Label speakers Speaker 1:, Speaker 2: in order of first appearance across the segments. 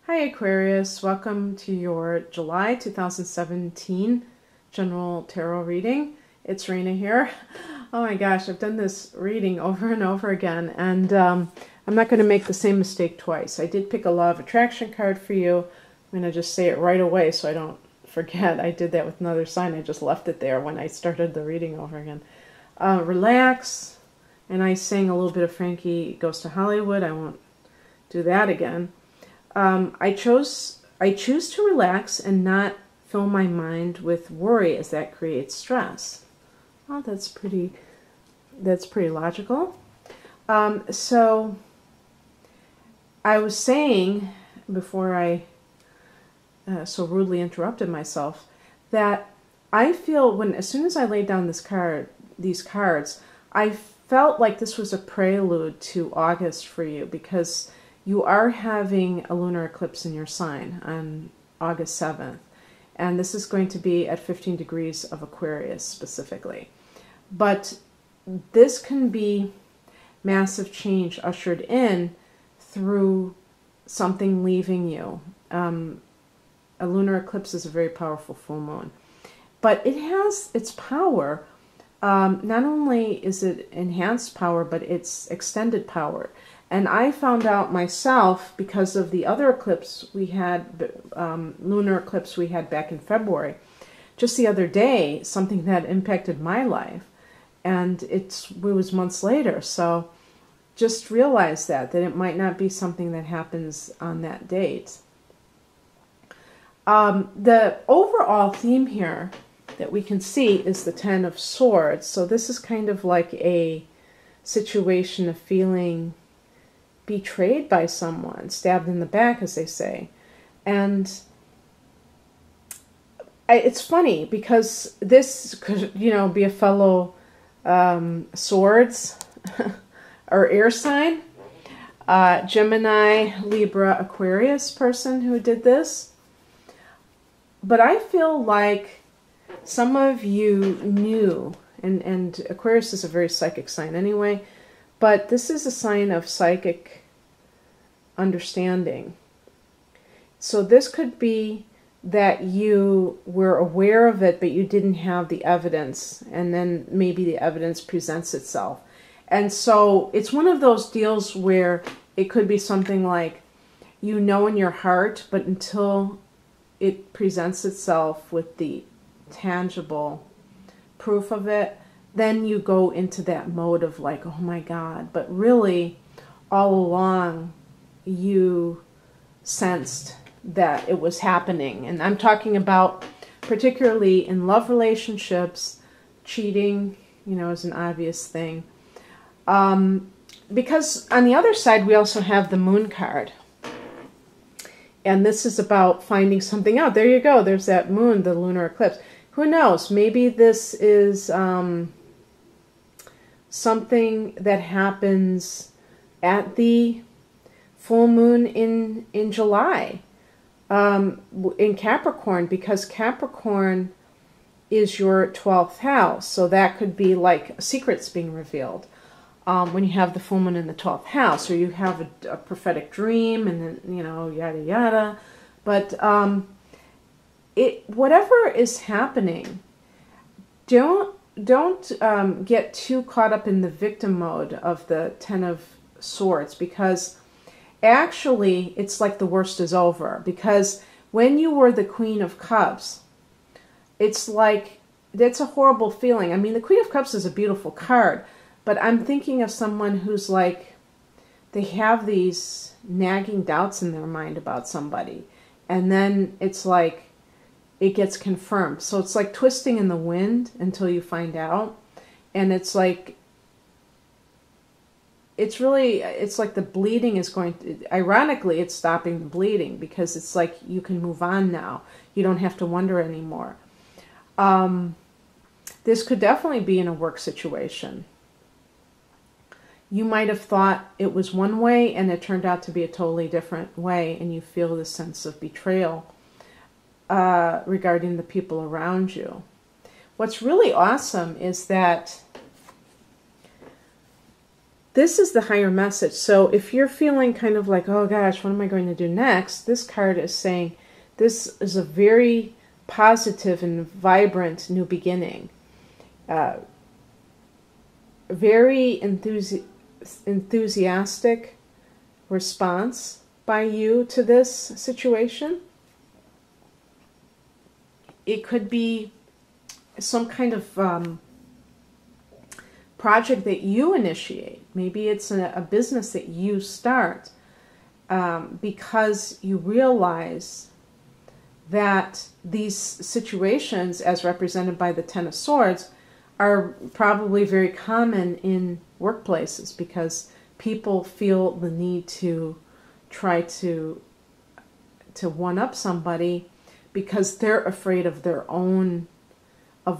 Speaker 1: Hi Aquarius, welcome to your July 2017 general tarot reading. It's Raina here. Oh my gosh, I've done this reading over and over again, and I'm not going to make the same mistake twice. I did pick a Law of Attraction card for you. I'm going to just say it right away so I don't forget. I did that with another sign. I just left it there when I started the reading over again. Relax, and I sang a little bit of Frankie Goes to Hollywood. I won't do that again. I choose to relax and not fill my mind with worry, as that creates stress. Well, that's pretty logical. So I was saying before I so rudely interrupted myself that I feel as soon as I laid down these cards, I felt like this was a prelude to August for you, because you are having a lunar eclipse in your sign on August 7th. And this is going to be at 15 degrees of Aquarius specifically. But this can be massive change ushered in through something leaving you. A lunar eclipse is a very powerful full moon. But it has its power. Not only is it enhanced power, but it's extended power. And I found out myself, because of the other eclipse we had, lunar eclipse we had back in February, just the other day, something that impacted my life. And it was months later. So just realize that it might not be something that happens on that date. The overall theme here that we can see is the Ten of Swords. So this is kind of like a situation of feeling betrayed by someone, stabbed in the back, as they say. And it's funny because this could, be a fellow swords or air sign, Gemini, Libra, Aquarius person who did this. But I feel like some of you knew, and Aquarius is a very psychic sign anyway, but this is a sign of psychic understanding. So this could be that you were aware of it, but you didn't have the evidence, and then maybe the evidence presents itself. And so it's one of those deals where it could be something like, in your heart, but until it presents itself with the tangible proof of it, then you go into that mode of like, oh my God. But really, all along, you sensed that it was happening. And I'm talking about particularly in love relationships. Cheating, is an obvious thing. Because on the other side, we also have the Moon card. And this is about finding something out. There you go. There's that moon, the lunar eclipse. Who knows? Maybe this is something that happens at the full moon in July in Capricorn, because Capricorn is your 12th house. So that could be like secrets being revealed when you have the full moon in the 12th house, or you have a prophetic dream, and then, yada yada. But whatever is happening, don't get too caught up in the victim mode of the Ten of Swords, because actually it's like the worst is over. Because when you were the Queen of Cups, it's like, that's a horrible feeling. I mean, the Queen of Cups is a beautiful card, but I'm thinking of someone who's like, they have these nagging doubts in their mind about somebody, and then it's like it gets confirmed. So it's like twisting in the wind until you find out. And it's like, it's like the bleeding is going to, ironically, it's stopping the bleeding, because it's like you can move on now. You don't have to wonder anymore. This could definitely be in a work situation. You might have thought it was one way, and it turned out to be a totally different way, and you feel this sense of betrayal regarding the people around you. What's really awesome is that this is the higher message. So if you're feeling kind of like, oh gosh, what am I going to do next? This card is saying this is a very positive and vibrant new beginning. Very enthusiastic response by you to this situation. It could be some kind of project that you initiate. Maybe it's a business that you start because you realize that these situations, as represented by the Ten of Swords, are probably very common in workplaces because people feel the need to try to one-up somebody because they're afraid of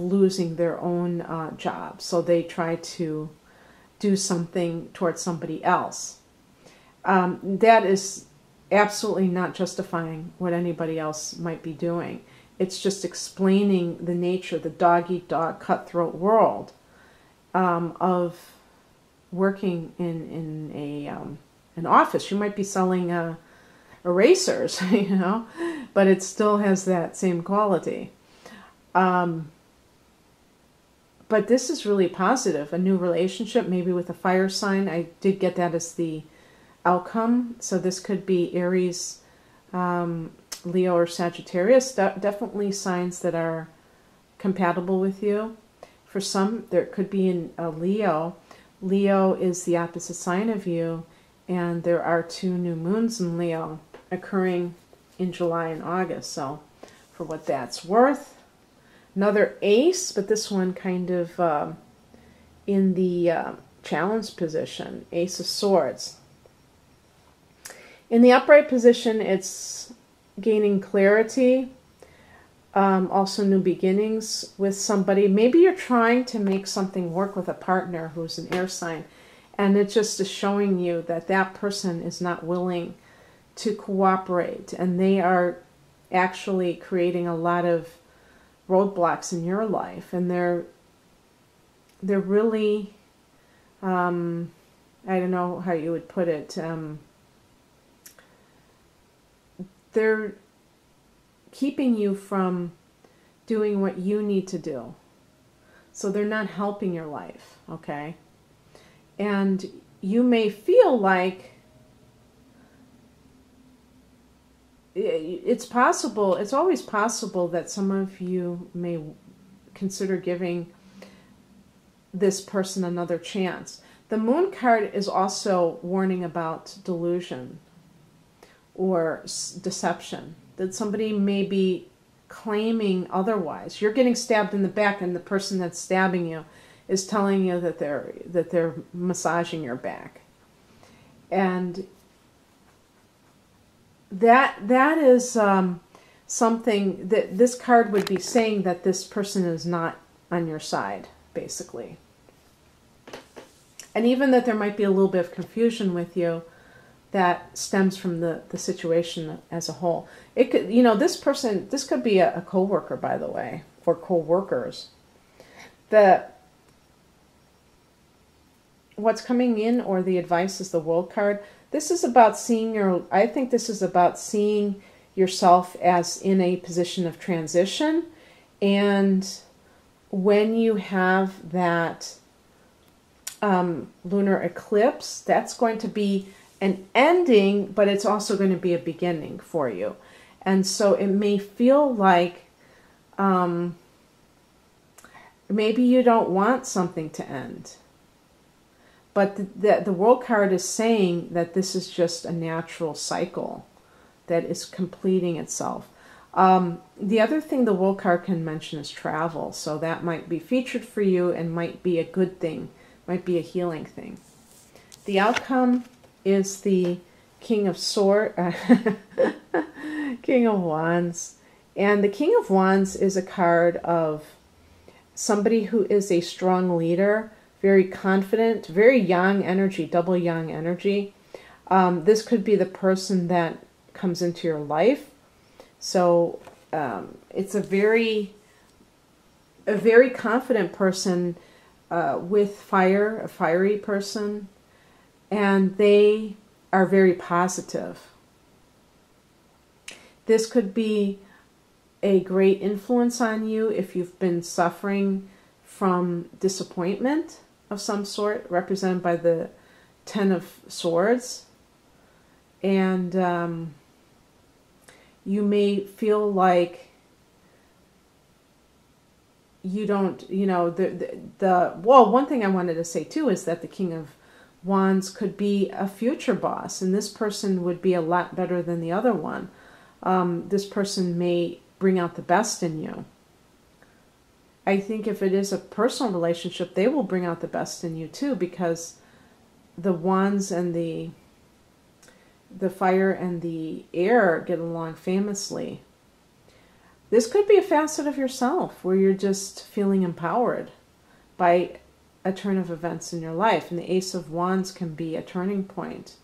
Speaker 1: losing their own job. So they try to do something towards somebody else. That is absolutely not justifying what anybody else might be doing. It's just explaining the nature, the dog-eat-dog cutthroat world of working in an office. You might be selling erasers, you know, but it still has that same quality. But this is really positive. A new relationship, maybe with a fire sign. I did get that as the outcome. So this could be Aries, Leo, or Sagittarius. Definitely signs that are compatible with you. For some, there could be a Leo. Leo is the opposite sign of you, and there are 2 new moons in Leo occurring in July and August. So for what that's worth. Another ace, but this one kind of in the challenge position, Ace of Swords. In the upright position, it's gaining clarity, also new beginnings with somebody. Maybe you're trying to make something work with a partner who's an air sign, and it just is showing you that that person is not willing to cooperate, and they are actually creating a lot of roadblocks in your life, and they're really, I don't know how you would put it, they're keeping you from doing what you need to do. So they're not helping your life, okay? And you may feel like it's possible, it's always possible that some of you may consider giving this person another chance. The Moon card is also warning about delusion or deception, that somebody may be claiming otherwise. You're getting stabbed in the back, and the person that's stabbing you is telling you that they're massaging your back. And that is something that this card would be saying, that this person is not on your side, basically. And even that there might be a little bit of confusion with you that stems from the situation as a whole. It could, you know, this person, this could be a co-worker, by the way, or co-workers. What's coming in, or the advice, is the World card. This is about seeing I think this is about seeing yourself as in a position of transition. And when you have that lunar eclipse, that's going to be an ending, but it's also going to be a beginning for you. And so it may feel like maybe you don't want something to end. But the World card is saying that this is just a natural cycle that is completing itself. The other thing the World card can mention is travel. So that might be featured for you and might be a good thing, might be a healing thing. The outcome is the King of King of Wands. And the King of Wands is a card of somebody who is a strong leader, very confident, very yang energy, double yang energy. This could be the person that comes into your life. So it's a very confident person with fire, a fiery person. and they are very positive. This could be a great influence on you if you've been suffering from disappointment of some sort, represented by the Ten of Swords. And you may feel like you don't, well, one thing I wanted to say too is that the King of Wands could be a future boss, and this person would be a lot better than the other one. This person may bring out the best in you. I think if it is a personal relationship, they will bring out the best in you too, because the wands and the fire and the air get along famously. This could be a facet of yourself where you're just feeling empowered by a turn of events in your life. And the Ace of Wands can be a turning point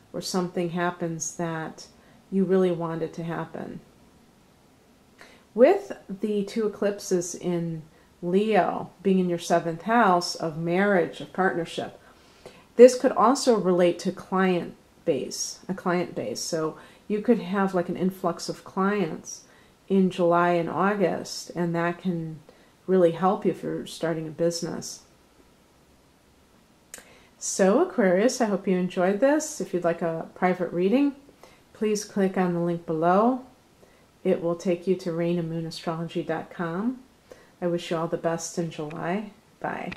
Speaker 1: where something happens that you really wanted to happen. With the two eclipses in Leo being in your 7th house of marriage, of partnership, this could also relate to a client base. So you could have like an influx of clients in July and August, and that can really help you if you're starting a business. So Aquarius, I hope you enjoyed this. If you'd like a private reading, please click on the link below. It will take you to rainandmoonastrology.com. I wish you all the best in July. Bye.